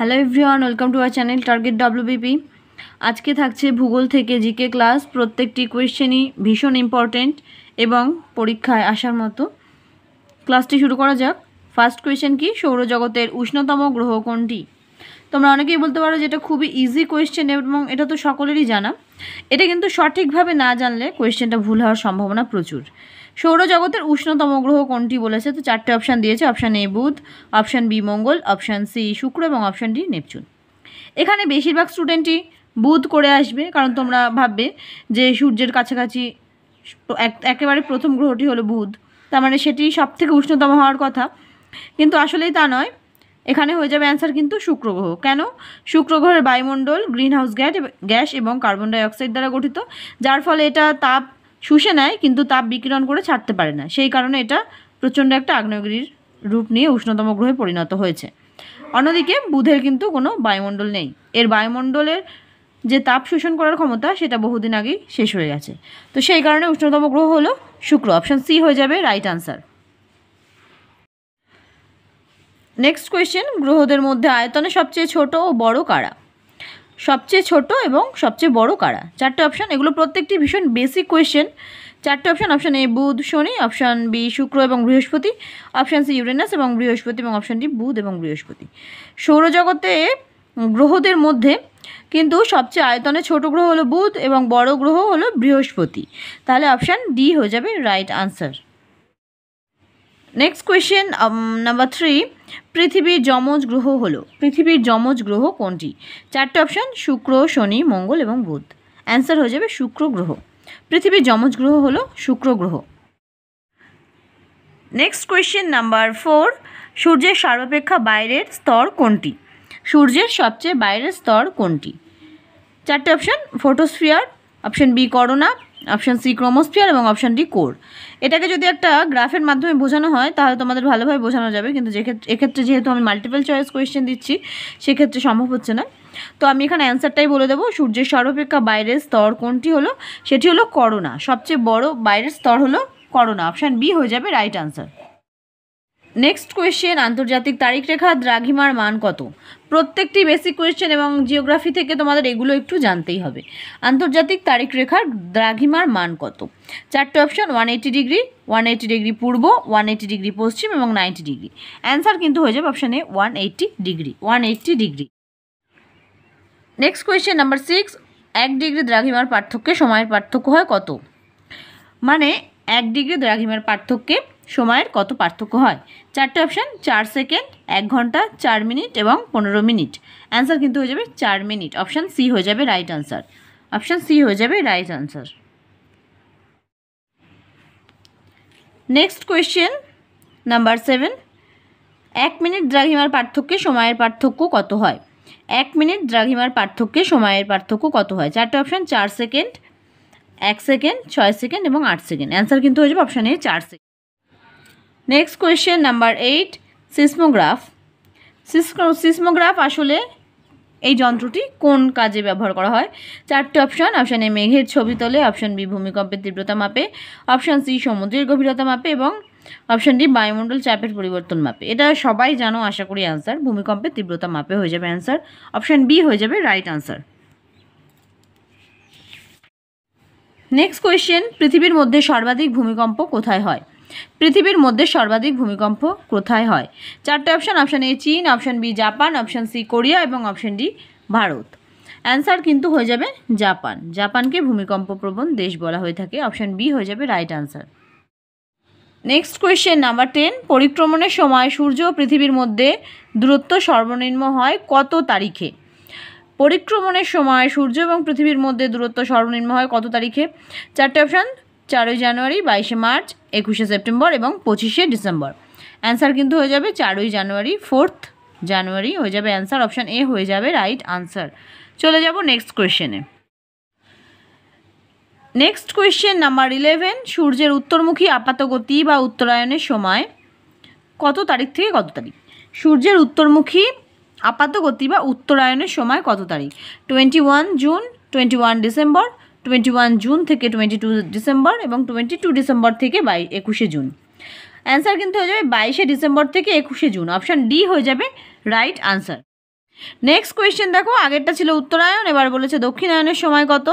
Hello everyone, welcome to our channel target WBP. আজকে থাকছে ভূগোল থেকে জিকে ক্লাস। প্রত্যেকটি কোয়েশ্চেনই ভীষণ ইম্পর্টেন্ট এবং পরীক্ষায় আসার মতো। ক্লাসটি শুরু করা যাক। ফার্স্ট কোয়েশ্চেন কি? সৌরজগতের উষ্ণতম গ্রহ কোনটি? তোমরা অনেকেই বলতে পারো যে এটা খুবই ইজি কোয়েশ্চেন এবং এটা তো সকলেরই জানা। এটা কিন্তু সঠিকভাবে না জানলে কোয়েশ্চেনটা ভুল হওয়ার সম্ভাবনা প্রচুর। সৌরজগতের উষ্ণতম গ্রহ কোনটি বলেছে, তো চারটে অপশান দিয়েছে। অপশান এ বুধ, অপশান বি মঙ্গল, অপশান সি শুক্র এবং অপশান ডি নেপচুন। এখানে বেশিরভাগ স্টুডেন্টই বুধ করে আসবে, কারণ তোমরা ভাববে যে সূর্যের কাছাকাছি একেবারে প্রথম গ্রহটি হলো বুধ, তার মানে সেটি সবথেকে উষ্ণতম হওয়ার কথা। কিন্তু আসলেই তা নয়। এখানে হয়ে যাবে অ্যান্সার কিন্তু শুক্র গ্রহ। কেন? শুক্র গ্রহের বায়ুমণ্ডল গ্রিনহাউস গ্যাস এবং কার্বন ডাইঅক্সাইড দ্বারা গঠিত, যার ফলে এটা তাপ শুষে নেয় কিন্তু তাপ বিকিরণ করে ছাড়তে পারে না। সেই কারণে এটা প্রচণ্ড একটা আগ্নেয়গিরির রূপ নিয়ে উষ্ণতম গ্রহে পরিণত হয়েছে। অন্যদিকে বুধের কিন্তু কোনো বায়ুমণ্ডল নেই। এর বায়ুমণ্ডলের যে তাপ শোষণ করার ক্ষমতা সেটা বহুদিন আগেই শেষ হয়ে গেছে। তো সেই কারণে উষ্ণতম গ্রহ হলো শুক্র। অপশান সি হয়ে যাবে রাইট আনসার। নেক্সট কোয়েশ্চেন, গ্রহদের মধ্যে আয়তনে সবচেয়ে ছোট ও বড় কারা? সবচেয়ে ছোট এবং সবচেয়ে বড় কারা? চারটে অপশান, এগুলো প্রত্যেকটি ভীষণ বেসিক কোয়েশ্চেন। চারটে অপশান, অপশান এ বুধ শনি, অপশান বি শুক্র এবং বৃহস্পতি, অপশান সি ইউরেনাস এবং বৃহস্পতি এবং অপশান ডি বুধ এবং বৃহস্পতি। সৌরজগতে গ্রহদের মধ্যে কিন্তু সবচেয়ে আয়তনে ছোট গ্রহ হলো বুধ এবং বড় গ্রহ হলো বৃহস্পতি। তাহলে অপশান ডি হয়ে যাবে right answer. Next question number 3, পৃথিবীর যমজ গ্রহ হলো, পৃথিবীর যমজ গ্রহ কোনটি? চারটে অপশান, শুক্র শনি মঙ্গল এবং বুধ। অ্যান্সার হয়ে যাবে শুক্র গ্রহ। পৃথিবীর যমজ গ্রহ হলো শুক্র গ্রহ। নেক্সট কোয়েশ্চেন নাম্বার 4, সূর্যের সর্বাপেক্ষা বাইরের স্তর কোনটি? সূর্যের সবচেয়ে বাইরের স্তর কোনটি? চারটে option, photosphere, option B corona, option C chromosphere এবং অপশান ডি কোর। এটাকে যদি একটা গ্রাফের মাধ্যমে বোঝানো হয় তাহলে তোমাদের ভালোভাবে বোঝানো যাবে, কিন্তু এক্ষেত্রে যেহেতু আমি মাল্টিপল চয়েস কোয়েশ্চেন দিচ্ছি সেক্ষেত্রে সম্ভব হচ্ছে না। তো আমি এখানে অ্যান্সারটাই বলে দেবো। সূর্যের সর্বাপেক্ষা বাইরের স্তর কোনটি হলো? সেটি হলো করোনা। সবচেয়ে বড় বাইরের স্তর হলো করোনা। অপশান বি হয়ে যাবে রাইট আনসার। নেক্সট কোয়েশ্চেন, আন্তর্জাতিক তারিখ রেখা দ্রাঘিমার মান কত? প্রত্যেকটি বেসিক কোয়েশ্চেন এবং জিওগ্রাফি থেকে তোমাদের এগুলো একটু জানতেই হবে। আন্তর্জাতিক তারিখ রেখার দ্রাঘিমার মান কত? চারটে অপশান, 180 ডিগ্রি, 180 ডিগ্রি পূর্ব, 180 ডিগ্রি পশ্চিম এবং 90 ডিগ্রি। অ্যান্সার কিন্তু হয়ে যাবে option A 180 degree, 180 degree. Next question number 6, 1 degree দ্রাঘিমার পার্থক্যে সময়ের পার্থক্য হয় কত? মানে 1 ডিগ্রি দ্রাঘিমার পার্থক্যে সময়ের কত পার্থক্য হয়? চারটে অপশান, 4 সেকেন্ড, 1 ঘন্টা, 4 মিনিট এবং 15 মিনিট। অ্যান্সার কিন্তু হয়ে যাবে 4 মিনিট। অপশান সি হয়ে যাবে রাইট আনসার। অপশান সি হয়ে যাবে right answer. Next question number 7, 1 minute দ্রাঘিমার পার্থক্যে সময়ের পার্থক্য কত হয়? 1 মিনিট দ্রাঘিমার পার্থক্যে সময়ের পার্থক্য কত হয়? চারটে অপশান, 4 সেকেন্ড, 1 সেকেন্ড, 6 সেকেন্ড এবং 8 সেকেন্ড। অ্যান্সার কিন্তু হয়ে যাবে অপশান এ 4 second. Next question number 8, seismograph. Seismograph আসলে এই যন্ত্রটি কোন কাজে ব্যবহার করা হয়? চারটে অপশান, অপশান এ মেঘের ছবি তোলে, অপশান বি ভূমিকম্পের তীব্রতা মাপে, অপশান সি সমুদ্রের গভীরতা মাপে এবং অপশান ডি বায়ুমণ্ডল চাপের পরিবর্তন মাপে। এটা সবাই জানো আশা করি অ্যান্সার। ভূমিকম্পের তীব্রতা মাপে হয়ে যাবে অ্যান্সার। অপশান বি হয়ে যাবে রাইট আনসার। নেক্সট কোয়েশ্চেন, পৃথিবীর মধ্যে সর্বাধিক ভূমিকম্প কোথায় হয়? পৃথিবীর মধ্যে সর্বাধিক ভূমিকম্প কোথায় হয়? চারটে অপশান, অপশান এ চীন, option B Japan, option C Korea এবং অপশান ডি ভারত। অ্যান্সার কিন্তু হয়ে যাবে জাপান। জাপানকে ভূমিকম্প প্রবণ দেশ বলা হয়ে থাকে। অপশান বি হয়ে যাবে right answer. Next question number 10, পরিক্রমণের সময় সূর্য ও পৃথিবীর মধ্যে দূরত্ব সর্বনিম্ন হয় কত তারিখে? পরিক্রমণের সময় সূর্য এবং পৃথিবীর মধ্যে দূরত্ব সর্বনিম্ন হয় কত তারিখে? চারটে অপশান, 4 জানুয়ারি, 22 মার্চ, 21 সেপ্টেম্বর এবং 25 ডিসেম্বর। অ্যান্সার কিন্তু হয়ে যাবে 4 জানুয়ারি, 4 জানুয়ারি হয়ে যাবে অ্যান্সার। অপশান এ হয়ে যাবে রাইট আনসার। চলে যাব নেক্সট কোয়েশ্চেনে। নেক্সট কোয়েশ্চেন নাম্বার 11, সূর্যের উত্তরমুখী আপাতগতি বা উত্তরায়ণের সময় কত তারিখ থেকে কত তারিখ? সূর্যের উত্তরমুখী আপাতগতি বা উত্তরায়ণের সময় কত তারিখ? 21 জুন, 21 ডিসেম্বর, 21 জুন থেকে 22 ডিসেম্বর এবং 22 ডিসেম্বর থেকে 21 জুন। অ্যান্সার কিন্তু হয়ে যাবে 22 ডিসেম্বর থেকে 21 জুন। অপশান ডি হয়ে যাবে রাইট আনসার। নেক্সট কোয়েশ্চেন দেখো, আগেরটা ছিল উত্তরায়ণ, এবার বলেছে দক্ষিণায়নের সময় কত।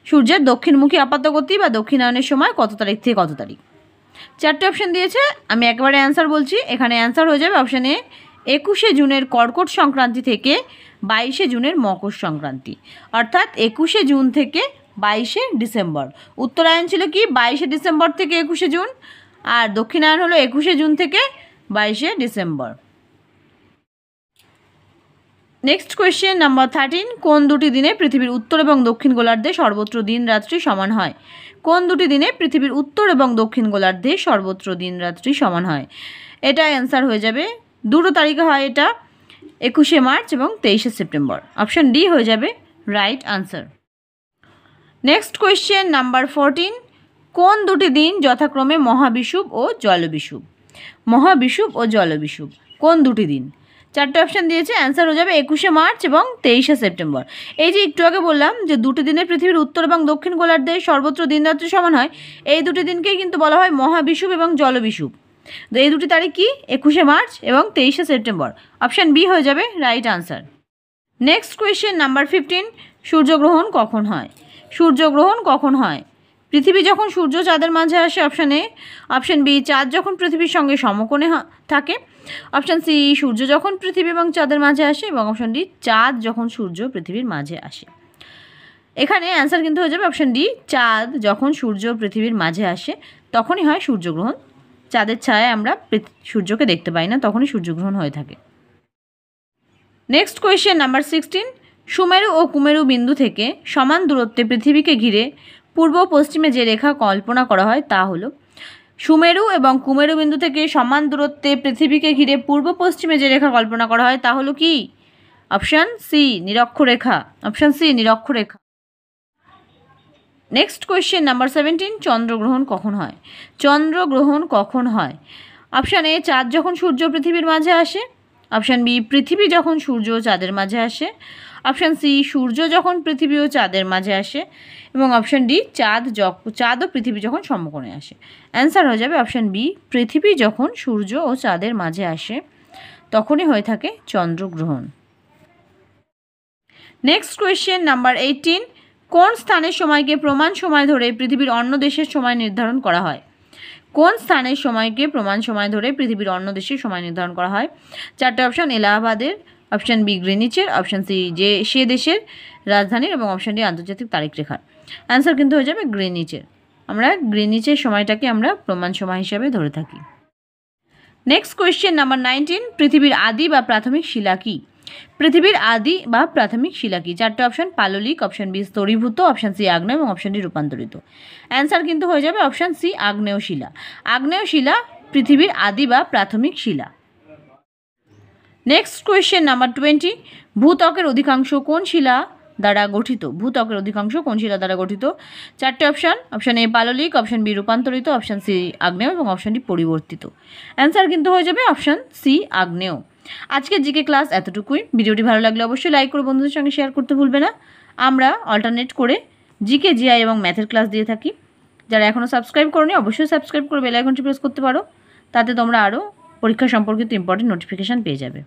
সূর্যের দক্ষিণমুখী আপাতগতি বা দক্ষিণায়নের সময় কত তারিখ থেকে কত তারিখ। 4টে অপশান দিয়েছে, আমি একেবারে অ্যান্সার বলছি। এখানে অ্যান্সার হয়ে যাবে অপশান এ 21শে জুনের কর্কট সংক্রান্তি থেকে 22শে জুনের মকর সংক্রান্তি, অর্থাৎ 21শে জুন থেকে 22শে ডিসেম্বর। উত্তরায়ণ ছিল কি 22শে ডিসেম্বর থেকে 21শে জুন, আর দক্ষিণায়ন হলো 21শে জুন থেকে 22শে ডিসেম্বর। নেক্সট কোয়েশ্চেন নাম্বার 13, কোন দুটি দিনে পৃথিবীর উত্তর এবং দক্ষিণ গোলার্ধে সর্বত্র দিন রাত্রি সমান হয়। কোন দুটি দিনে পৃথিবীর উত্তর এবং দক্ষিণ গোলার্ধে সর্বত্র দিন রাত্রি সমান হয়। এটা অ্যান্সার হয়ে যাবে, দুটো তারিখে হয় এটা, 21শে মার্চ এবং 23শে সেপ্টেম্বর। অপশান ডি হয়ে যাবে right answer. Next question number 14, কোন দুটি দিন যথাক্রমে মহাবিষুব ও জলবিষুব। মহাবিষুব ও জলবিষুব কোন দুটি দিন। 4টে অপশান দিয়েছে, অ্যান্সার হয়ে যাবে 21শে মার্চ এবং 23শে সেপ্টেম্বর। এই যে একটু আগে বললাম যে দুটি দিনে পৃথিবীর উত্তর এবং দক্ষিণ গোলার্ধে সর্বত্র দিন রাত্রি সমান হয়, এই দুটি দিনকেই কিন্তু বলা হয় মহাবিষুব এবং জলবিষুব। তো এই দুটি তারিখ কি 21শে মার্চ এবং 23শে সেপ্টেম্বর। অপশান বি হয়ে যাবে right answer. Next question number 15, সূর্যগ্রহণ কখন হয়। সূর্যগ্রহণ কখন হয়। পৃথিবী যখন সূর্য চাঁদের মাঝে আসে অপশান এ, অপশান বি চাঁদ যখন পৃথিবীর সঙ্গে সমকোণে থাকে, অপশান সি সূর্য যখন পৃথিবী এবং চাঁদের মাঝে আসে, এবং অপশান ডি চাঁদ যখন সূর্য পৃথিবীর মাঝে আসে। এখানে অ্যান্সার কিন্তু হয়ে যাবে অপশান ডি, চাঁদ যখন সূর্য পৃথিবীর মাঝে আসে তখনই হয় সূর্যগ্রহণ। চাঁদের ছায়ায় আমরা সূর্যকে দেখতে পাই না, তখনই সূর্যগ্রহণ হয়ে থাকে। নেক্সট কোয়েশ্চেন নাম্বার 16, সুমেরু ও কুমেরু বিন্দু থেকে সমান দূরত্বে পৃথিবীকে ঘিরে পূর্ব পশ্চিমে যে রেখা কল্পনা করা হয় তা হলো। সুমেরু এবং কুমেরু বিন্দু থেকে সমান দূরত্বে পৃথিবীকে ঘিরে পূর্ব পশ্চিমে যে রেখা কল্পনা করা হয় তা হলো কি। অপশান সি নিরক্ষরেখা। অপশান সি নিরক্ষরেখা। নেক্সট কোয়েশ্চেন নাম্বার 17, চন্দ্রগ্রহণ কখন হয়। চন্দ্রগ্রহণ কখন হয়। অপশান এ চাঁদ যখন সূর্য পৃথিবীর মাঝে আসে, অপশান বি পৃথিবী যখন সূর্য চাঁদের মাঝে আসে, অপশান সি সূর্য যখন পৃথিবী ও চাঁদের মাঝে আসে, এবং অপশান ডি চাঁদ ও পৃথিবী যখন সমকোণে আসে। অ্যান্সার হয়ে যাবে অপশান বি পৃথিবী যখন সূর্য ও চাঁদের মাঝে আসে তখনই হয়ে থাকে চন্দ্রগ্রহণ। নেক্সট কোয়েশ্চেন নাম্বার 18, কোন স্থানের সময়কে প্রমাণ সময় ধরে পৃথিবীর অন্য দেশের সময় নির্ধারণ করা হয়। কোন স্থানের সময়কে প্রমাণ সময় ধরে পৃথিবীর অন্য দেশের সময় নির্ধারণ করা হয়। 4টে অপশান, এলাহাবাদের, অপশান বি গ্রিনিচের, অপশান সি যে সে দেশের রাজধানীর, এবং অপশান ডি আন্তর্জাতিক তারিখ রেখার। অ্যান্সার কিন্তু হয়ে যাবে গ্রিনিচের। আমরা গ্রিনিচের সময়টাকে আমরা প্রমাণ সময় হিসাবে ধরে থাকি। নেক্সট কোয়েশ্চেন নাম্বার 19, পৃথিবীর আদি বা প্রাথমিক শিলা কী। পৃথিবীর আদি বা প্রাথমিক শিলা কী। 4টে অপশান, পাললিক, অপশান বি স্তরীভূত, অপশান সি আগ্নেয়, এবং অপশান ডি রূপান্তরিত। অ্যান্সার কিন্তু হয়ে যাবে অপশান সি আগ্নেয় শিলা। আগ্নেয় শিলা পৃথিবীর আদি বা প্রাথমিক শিলা। নেক্সট কোয়েশ্চেন নাম্বার 20, ভূত্বকের অধিকাংশ কোন শিলা দ্বারা গঠিত। ভূত্বকের অধিকাংশ কোন শিলা দ্বারা গঠিত। 4টে অপশান, অপশান এ পাললিক, অপশান বি রূপান্তরিত, অপশান সি আগ্নেয়, এবং অপশান ডি পরিবর্তিত। অ্যান্সার কিন্তু হয়ে যাবে অপশান সি আগ্নেয়। আজকের জিকে ক্লাস এতটুকুই। ভিডিওটি ভালো লাগলে অবশ্যই লাইক করে বন্ধুদের সঙ্গে শেয়ার করতে ভুলবে না। আমরা অল্টারনেট করে জিকে, জিআই এবং ম্যাথের ক্লাস দিয়ে থাকি। যারা এখনও সাবস্ক্রাইব করোনি অবশ্যই সাবস্ক্রাইব করে বেল আইকনটি প্রেস করতে পারো, তাতে তোমরা আরও পরীক্ষা সম্পর্কিত ইম্পর্টেন্ট নোটিফিকেশান পেয়ে যাবে।